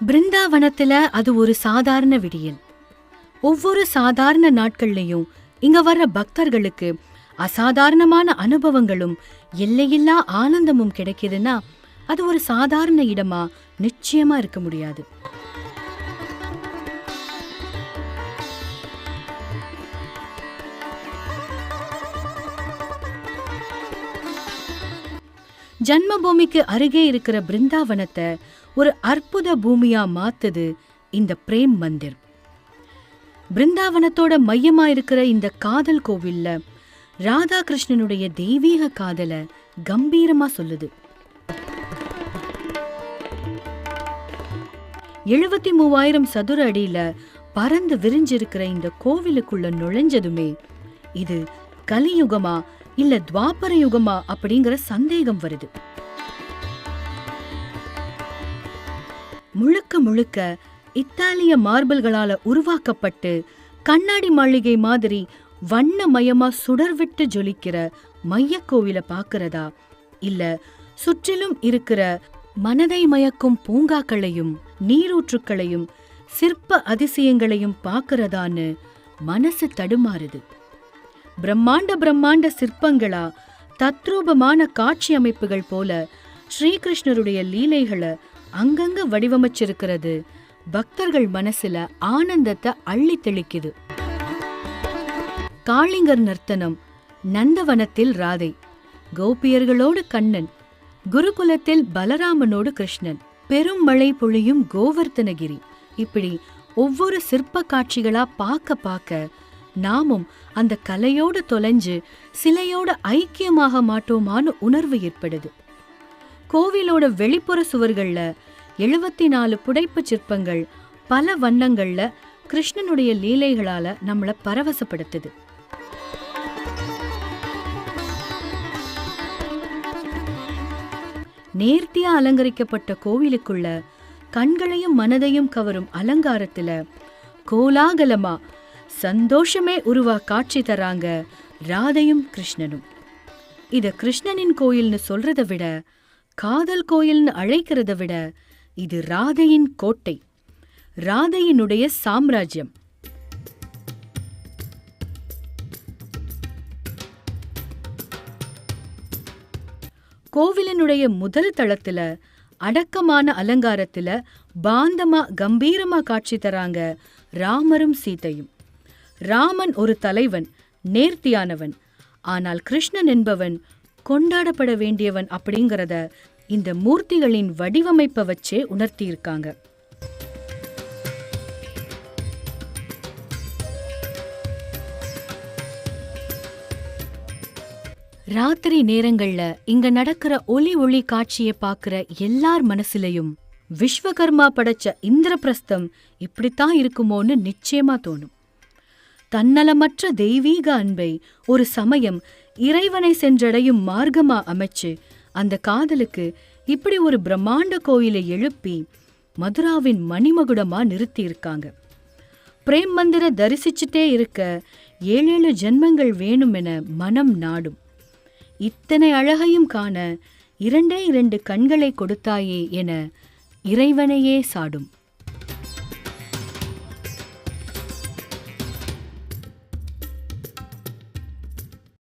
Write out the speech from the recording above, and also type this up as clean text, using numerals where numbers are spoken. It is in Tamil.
பிருந்தாவனத்துல அது ஒரு சாதாரண விடியல். ஒவ்வொரு சாதாரண நாட்கள்லயும் இங்க வர்ற பக்தர்களுக்கு அசாதாரணமான அனுபவங்களும் எல்லையில்லா ஆனந்தமும் கிடைக்குதுன்னா அது ஒரு சாதாரண இடமா நிச்சயமா இருக்க முடியாது. ஜன்மபூமிக்கு அருகே இருக்கிற பிருந்தாவனத்தை ஒரு அற்புத பூமியா மாத்துது இந்த பிரேம் மந்திர். பிருந்தாவனத்தோட மையமா இருக்கிற இந்த காதல் கோவில்ல ராதாகிருஷ்ணனுடைய தெய்வீக காதல கம்பீரமா சொல்லுது. 73,000 சதுர அடியில பறந்து விரிஞ்சிருக்கிற இந்த கோவிலுக்குள்ள நுழைஞ்சதுமே இது கலியுகமா இல்ல துவாபர யுகமா அப்படிங்கிற சந்தேகம் வருது. முழுக்க முழுக்க இத்தாலிய மார்பிள்களால உருவாக்கப்பட்டு கண்ணாடி மாளிகை மாதிரி வண்ணமயமா சுடர்விட்டு ஜொலிக்கிற மைய கோவில பாக்குறதா இல்ல சுற்றிலும் இருக்கிற மனதை மயக்கும் பூங்காக்களையும் நீரூற்றுக்களையும் சிற்ப அதிசயங்களையும் பாக்குறதான்னு மனசு தடுமாறுது. பிரம்மாண்ட சிற்பங்களா தத்ரூபமான காட்சி அமைப்புகள் போல ஸ்ரீகிருஷ்ணருடைய லீலைகளை அங்கங்க வடிவமைச்சிருக்கிறது பக்தர்கள் மனசுல ஆனந்தத்தை அள்ளி தெளிக்குது. காளிங்கர் நர்த்தனம், நந்தவனத்தில் ராதை, கோபியர்களோடு கண்ணன், குருகுலத்தில் பலராமனோடு கிருஷ்ணன், பெரும் மழை பொழியும் கோவர்த்தனகிரி, இப்படி ஒவ்வொரு சிற்ப காட்சிகளா பார்க்க நாமும் அந்த கலையோடு தொலைஞ்சு சிலையோட ஐக்கியமாக மாட்டோமான்னு உணர்வு ஏற்படுது. கோவிலோட வெளிப்புற சுவர்கள்ல 74 புடைப்பு சிற்பங்கள் பல வண்ணங்கள்ல கிருஷ்ணனுடைய லீலைகளால நம்மள பரவசப்படுத்துது. நேர்த்தியா அலங்கரிக்கப்பட்ட கோவிலுக்குள்ள கண்களையும் மனதையும் கவரும் அலங்காரத்துல கோலாகலமா சந்தோஷமே உருவா காட்சி தராங்க ராதையும் கிருஷ்ணனும். இத கிருஷ்ணனின் கோயில்னு சொல்றதை விட, காதல் கோயில்னு அழைக்கிறத விட, இது ராதையின் கோட்டை, ராதையினுடைய சாம்ராஜ்யம். கோவிலினுடைய முதல் தளத்துல அடக்கமான அலங்காரத்துல பாந்தமா கம்பீரமா காட்சி தராங்க ராமரும் சீதையும். ராமன் ஒரு தலைவன், நேர்த்தியானவன். ஆனால் கிருஷ்ணன் என்பவன் கொண்டாடப்பட வேண்டியவன் அப்படிங்கிறத இந்த மூர்த்திகளின் வடிவமைப்பை வச்சே உணர்த்தியிருக்காங்க. ராத்திரி நேரங்கள்ல இங்க நடக்கிற ஒளி ஒளி காட்சியை பாக்குற எல்லார் மனசுலயும் விஸ்வகர்மா படைச்ச இந்திரபிரஸ்தம் இப்படித்தான் இருக்குமோன்னு நிச்சயமா தோணும். தன்னலமற்ற தெய்வீக அன்பை ஒரு சமயம் இறைவனை சென்றடையும் மார்க்கமா அமைச்சு அந்த காதலுக்கு இப்படி ஒரு பிரம்மாண்ட கோயிலை எழுப்பி மதுராவின் மணிமகுடமா நிறுத்தி இருக்காங்க. பிரேம் மந்திர தரிசிச்சுட்டே இருக்க 7 ஜென்மங்கள் வேணும் என மனம் நாடும். இத்தனை அழகையும் காண 2 கண்களை கொடுத்தாயே என இறைவனையே சாடும்.